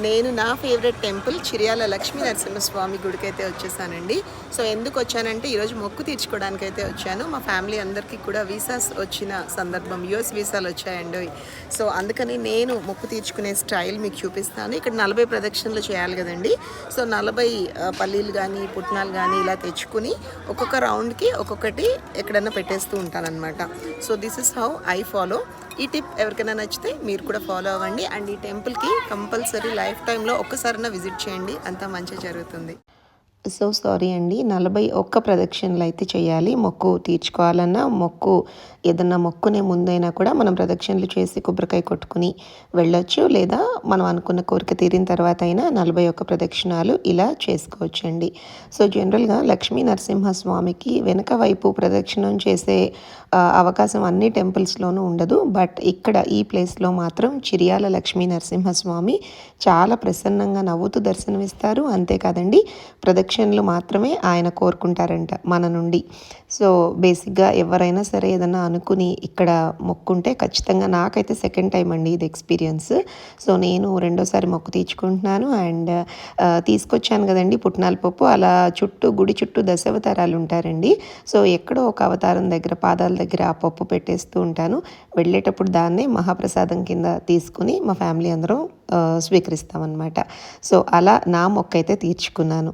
నేను నా favourite temple Chiryala Lakshmi Narasimhaswamy గుడికైతే వచ్చేసానండి. సో ఎందుకు వచ్చానంటే ఈరోజు మొక్కు తీర్చుకోవడానికైతే వచ్చాను. మా ఫ్యామిలీ అందరికీ కూడా వీసాస్ వచ్చిన సందర్భం, యూఎస్ వీసాలు వచ్చాయండి. సో అందుకని నేను మొక్కు తీర్చుకునే స్టైల్ మీకు చూపిస్తాను. ఇక్కడ 40 ప్రదక్షిణలు చేయాలి కదండి. సో 40 పల్లీలు కానీ పుట్నాలు కానీ ఇలా తెచ్చుకుని ఒక్కొక్క రౌండ్కి ఒక్కొక్కటి ఎక్కడన్నా పెట్టేస్తూ ఉంటానన్నమాట. So this is how I follow. ఈ టిప్ ఎవరికైనా నచ్చితే మీరు కూడా ఫాలో అవ్వండి. అండ్ ఈ టెంపుల్కి కంపల్సరీ లైఫ్ టైంలో ఒక్కసారైనా విజిట్ చేయండి, అంతా మంచి జరుగుతుంది. సో సారీ అండి, 41 ప్రదక్షిణలు అయితే చేయాలి. మొక్కు తీర్చుకోవాలన్నా, మొక్కు ఏదన్నా మొక్కునే ముందైనా కూడా మనం ప్రదక్షిణలు చేసి కొబ్బరికాయ కొట్టుకుని వెళ్ళొచ్చు. లేదా మనం అనుకున్న కోరిక తీరిన తర్వాత అయినా 41 ప్రదక్షిణాలు ఇలా చేసుకోవచ్చండి. సో జనరల్గా లక్ష్మీ నరసింహస్వామికి వెనక వైపు ప్రదక్షిణం చేసే అవకాశం అన్ని టెంపుల్స్లోనూ ఉండదు. బట్ ఇక్కడ ఈ ప్లేస్లో మాత్రం చిర్యాల లక్ష్మీ నరసింహస్వామి చాలా ప్రసన్నంగా నవ్వుతూ దర్శనమిస్తారు. అంతేకాదండి, ప్రదక్షిణలు మాత్రమే ఆయన కోరుకుంటారంట మన నుండి. సో బేసిక్గా ఎవరైనా సరే ఏదైనా అనుకుని ఇక్కడ మొక్కుంటే ఖచ్చితంగా, నాకైతే సెకండ్ టైం అండి ఇది ఎక్స్పీరియన్స్. సో నేను రెండోసారి మొక్కు తీర్చుకుంటున్నాను. అండ్ తీసుకొచ్చాను కదండి పుట్నాల పప్పు, అలా గుడి చుట్టూ దశావతారాలు ఉంటారండి. సో ఎక్కడో ఒక అవతారం దగ్గర, పాదాల దగ్గర ఆ పప్పు పెట్టేస్తూ ఉంటాను. వెళ్ళేటప్పుడు దాన్నే మహాప్రసాదం కింద తీసుకుని మా ఫ్యామిలీ అందరం స్వీకరిస్తామన్నమాట. సో అలా నా మొక్క అయితే తీర్చుకున్నాను.